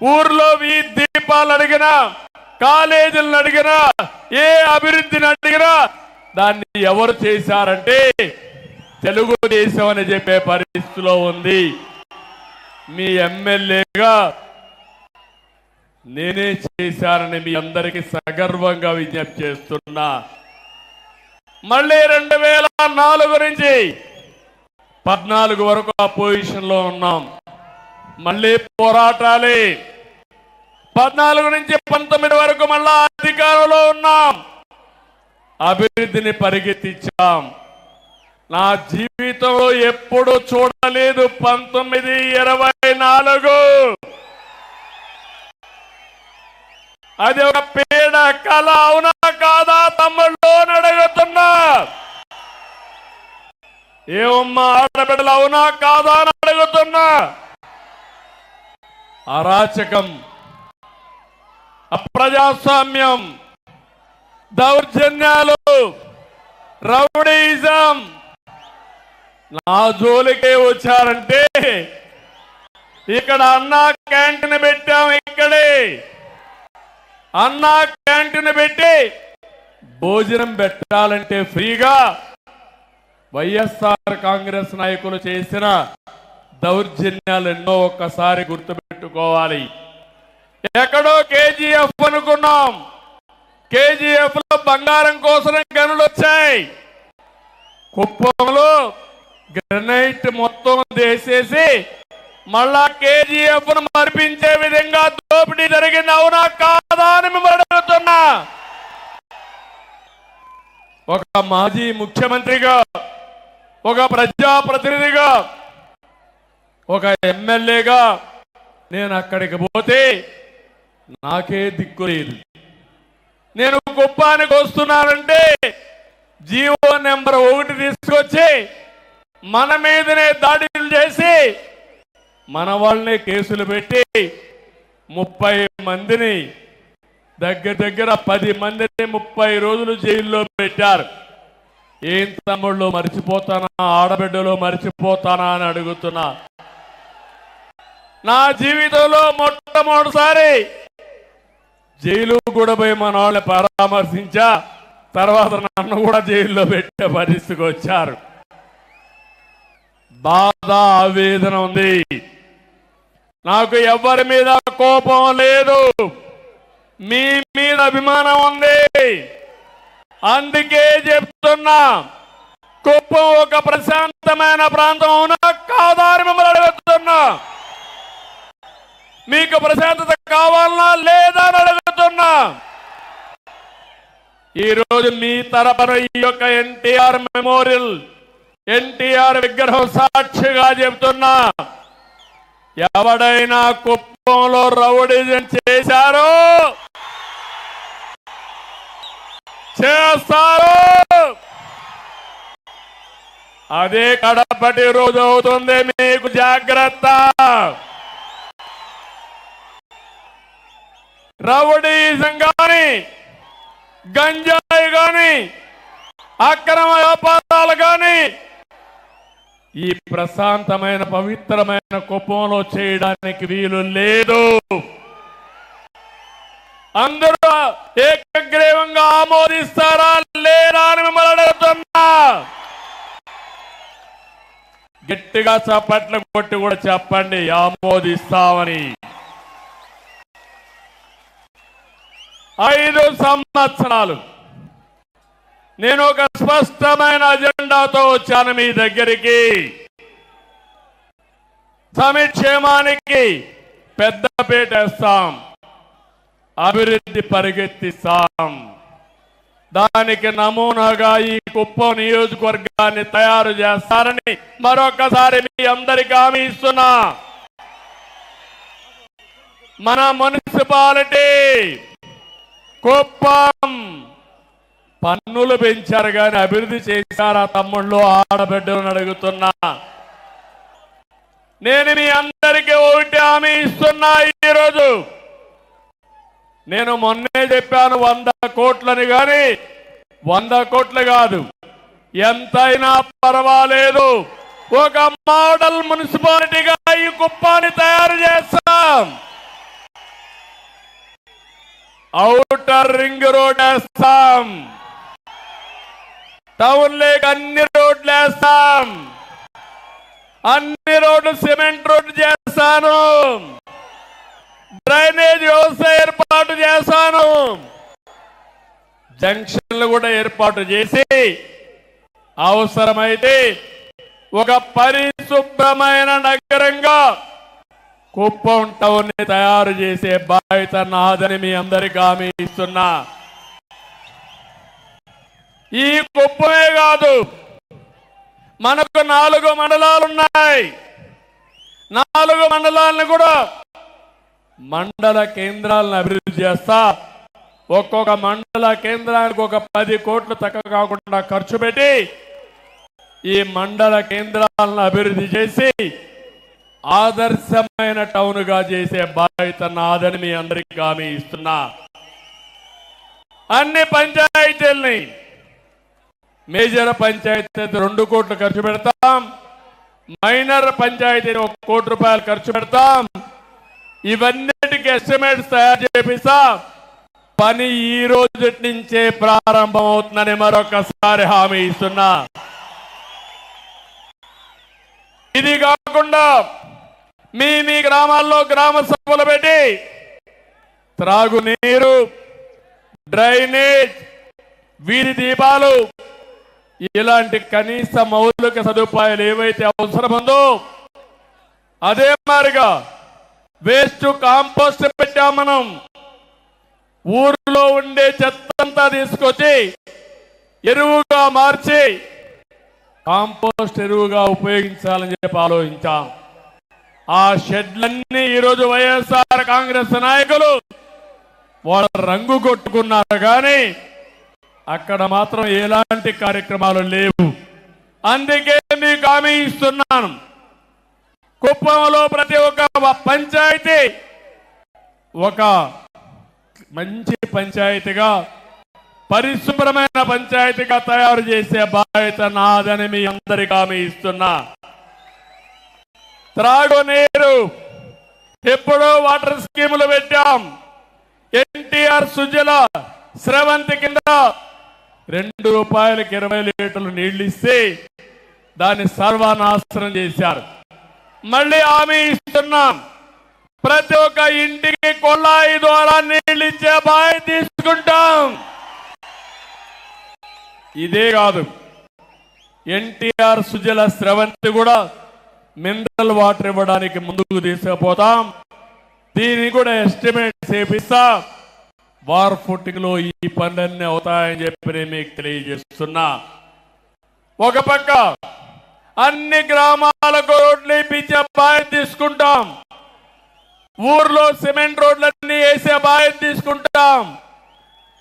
ఊర్లో వీధి దీపాలు అడిగినా, కాలేజీలను అడిగినా, ఏ అభివృద్ధిని అడిగినా దాన్ని ఎవరు చేశారంటే తెలుగుదేశం అని చెప్పే పరిస్థితిలో ఉంది. మీ ఎమ్మెల్యేగా నేనే చేశానని మీ అందరికీ సగర్వంగా విజ్ఞప్తి చేస్తున్నా. మళ్ళీ 2004 నుంచి 14 వరకు ఆ పొజిషన్ లో ఉన్నాం. మళ్ళీ పోరాటాలే. 14 నుంచి 19 వరకు మళ్ళా అధికారంలో ఉన్నాం. అభివృద్ధిని పరిగెత్తించాం. నా జీవితంలో ఎప్పుడు చూడలేదు 1924. అది ఒక పేడ కళ అవునా కాదా తమ్ముళ్ళు అడుగుతున్నా. ఏమమ్మా ఆడబిడ్డలు అవునా కాదా అని అడుగుతున్నా. అరాచకం, అప్రజాస్వామ్యం, దౌర్జన్యాలు, రౌడీయిజం నా జోలికే వచ్చారంటే ఇక్కడ అన్నా క్యాంటీన్ పెట్టాం. ఇక్కడే అన్నా క్యాంటీన్ పెట్టి భోజనం పెట్టాలంటే ఫ్రీగా వైఎస్ఆర్ కాంగ్రెస్ నాయకులు చేసిన దౌర్జన్యాలు ఎన్నో ఒక్కసారి గుర్తుపెట్టుకోవాలి. ఎక్కడో కేజీఎఫ్ అనుకున్నాం. కేజీఎఫ్ లో బంగారం కోసం గనులు వచ్చాయి. కుప్పంలో గ్రనైట్ మొత్తం వేసేసి మళ్ళా కేజీఎఫ్ ను మరిపించే విధంగా దోపిడీ జరిగింది. అవునా కాదా అని మిమ్మల్ని అడుగుతున్నా. ఒక మాజీ ముఖ్యమంత్రిగా, ఒక ప్రజాప్రతినిధిగా, ఒక ఎమ్మెల్యేగా నేను అక్కడికి పోతే నాకే దిక్కు లేదు. నేను కుప్పానికి వస్తున్నానంటే జీవో నెంబర్ 1 తీసుకొచ్చి మన మీదనే దాడులు చేసి మన వాళ్ళనే కేసులు పెట్టి 30 మందిని దగ్గర 10 మందిని 30 రోజులు జైల్లో పెట్టారు. ఏం తమ్ముళ్ళు మర్చిపోతానా, ఆడబిడ్డలో మర్చిపోతానా అని అడుగుతున్నా. నా జీవితంలో మొట్టమొదటిసారి జైలు కూడా పోయి మన వాళ్ళని పరామర్శించా. తర్వాత నన్ను కూడా జైల్లో పెట్టే పరిస్థితికి వచ్చారు. బాధ, ఆవేదన ఉంది. నాకు ఎవరి మీద కోపం లేదు, మీ మీద అభిమానం ఉంది. అందుకే చెప్తున్నా, కుప్పం ఒక ప్రశాంతమైన ప్రాంతం అవునా కాదా అని మిమ్మల్ని అడుగుతున్నా. మీకు ప్రశాంతత కావాలన్నా లేదా అని అడుగుతున్నా. ఈరోజు మీ తరపున ఈ యొక్క ఎన్టీఆర్ మెమోరియల్, ఎన్టీఆర్ విగ్రహం సాక్షిగా చెబుతున్నా, ఎవడైనా కుప్పంలో రౌడీజం చేశారో చేస్తారు. అదే కడపటి రోజు అవుతుంది. మీకు జాగ్రత్త. రౌడీజం గాని, గంజాయి గాని, అక్రమ వ్యాపారాలు గాని ఈ ప్రశాంతమైన పవిత్రమైన కుప్పంలో చేయడానికి వీలు లేదు. అందరూ ఏకగ్రీవంగా ఆమోదిస్తారా లేదా అని మిమ్మల్ని అడుగుతున్నా. గట్టిగా చప్పట్లు కొట్టి కూడా చెప్పండి ఆమోదిస్తామని. 5 సంవత్సరాలు నేను ఒక స్పష్టమైన అజెండాతో వచ్చాను మీ దగ్గరికి. సంక్షేమానికి పెద్దపీట వేస్తాం, అభివృద్ధి పరిగెత్తిస్తాం. దానికి నమూనాగా ఈ కుప్పం నియోజకవర్గాన్ని తయారు చేస్తారని మరొకసారి మీ అందరికీ హామీ ఇస్తున్నా. మన మున్సిపాలిటీ కుప్పం పన్నులు పెంచారు కానీ అభివృద్ధి చేశారా తమ్ముళ్ళు, ఆడబిడ్డలను అడుగుతున్నా. నేను మీ అందరికీ ఒకటి హామీ ఇస్తున్నా. ఈరోజు నేను మొన్నే చెప్పాను 100 కోట్లని, కానీ 100 కోట్లు కాదు, ఎంతైనా పర్వాలేదు. ఒక మోడల్ మున్సిపాలిటీగా ఈ కుప్పాన్ని తయారు చేస్తాం. ఔటర్ రింగ్ రోడ్ వేస్తాం, టౌన్ లేక్ అన్ని రోడ్లు వేస్తాం, అన్ని రోడ్లు సిమెంట్ రోడ్డు చేస్తాను, డ్రైనేజ్ వ్యవస్థ ఏర్పాటు చేస్తాను, జంక్షన్లు కూడా ఏర్పాటు చేసి అవసరమైతే ఒక పరిశుభ్రమైన నగరంగా కుప్పం టౌన్ ని తయారు చేసే బాధ్యత నాదని మీ అందరికీ హామీ ఇస్తున్నా. ఈ కుప్పమే కాదు, మనకు 4 మండలాలు ఉన్నాయి. 4 మండలాలను కూడా మండల కేంద్రాలను అభివృద్ధి చేస్తా. ఒక్కొక్క మండల కేంద్రానికి ఒక 10 కోట్లు తక్కువ కాకుండా ఖర్చు పెట్టి ఈ మండల కేంద్రాలను అభివృద్ధి చేసి ఆదర్శమైన టౌన్ గా చేసే బాధ్యత నాదని మీ అందరికీ హామీ ఇస్తున్నా. అన్ని పంచాయతీల్ని మేజర్ పంచాయతీ 2 కోట్లు ఖర్చు పెడతాం, మైనర్ పంచాయతీ 1 కోటి రూపాయలు ఖర్చు పెడతాం. ఇవన్నిటికీ ఎస్టిమేట్స్ తయారు చేపిస్తా. పని ఈ రోజు నుంచే ప్రారంభం అవుతుందని మరొకసారి హామీ ఇస్తున్నా. ఇది కాకుండా మీ గ్రామాల్లో గ్రామ సభలు పెట్టి త్రాగునీరు, డ్రైనేజ్, వీధి దీపాలు ఇలాంటి కనీస మౌలిక సదుపాయాలు ఏవైతే అవసరముందో అదే మాదిరిగా వేస్ట్ కాంపోస్ట్ పెట్టాం. మనం ఊర్లో ఉండే చెత్తంతా తీసుకొచ్చి ఎరువుగా మార్చి కాంపోస్ట్ ఎరువుగా ఉపయోగించాలని చెప్పి ఆలోచించాం. ఆ షెడ్లన్నీ ఈరోజు వైఎస్ఆర్ కాంగ్రెస్ నాయకులు వాళ్ళ రంగు కొట్టుకున్నారు, కానీ అక్కడ మాత్రం ఎలాంటి కార్యక్రమాలు లేవు. అందుకే మీకు హామీ ఇస్తున్నాను, కుప్పంలో ప్రతి ఒక్క పంచాయతీ ఒక మంచి పంచాయతీగా, పరిశుభ్రమైన పంచాయతీగా తయారు చేసే బాధ్యత నాదని మీ అందరికీ హామీ ఇస్తున్నా. త్రాగునీరు ఎప్పుడో వాటర్ స్కీములు పెట్టాం. ఎన్టీఆర్ సుజల స్రవంతి కింద 2 రూపాయలకి 20 లీటర్లు నీళ్లు ఇస్తే దాన్ని సర్వనాశనం చేశారు. మళ్ళీ హామీ ఇస్తున్నాం, ప్రతి ఒక్క ఇంటికి కొళాయి ద్వారా నీళ్లు ఇచ్చే బాధ్యత తీసుకుంటాం. ఇదే కాదు, ఎన్టీఆర్ సుజల స్రవంతి కూడా మినరల్ వాటర్ ఇవ్వడానికి ముందుకు తీసుకుపోతాం. దీన్ని కూడా ఎస్టిమేట్ చేపిస్తా. వార్ ఫుటింగ్ లో ఈ పనులన్నీ అవుతాయని చెప్పి నేను మీకు తెలియజేస్తున్నా. ఒక పక్క అన్ని గ్రామాలకు రోడ్లు ఇప్పించే బాధ్యత తీసుకుంటాం, ఊర్లో సిమెంట్ రోడ్లన్నీ వేసే బాధ్యత తీసుకుంటాం,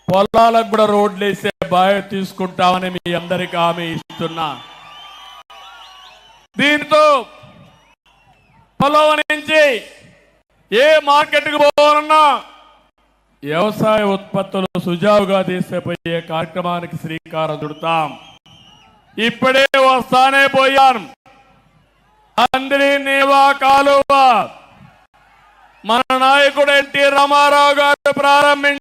పొలాలకు కూడా రోడ్లు వేసే బాధ్యత తీసుకుంటామని మీ అందరికీ హామీ ఇస్తున్నా. దీంతో పొలం నుంచి ఏ మార్కెట్కి పోవాలన్నా వ్యవసాయ ఉత్పత్తులు సుజావుగా తీసుకుపోయే కార్యక్రమానికి శ్రీకారం చుడతాం. ఇప్పుడే వస్తానే పోయాను, అందరి నేవా కాలువ మన నాయకుడు ఎన్టీ రామారావు గారు ప్రారంభించారు.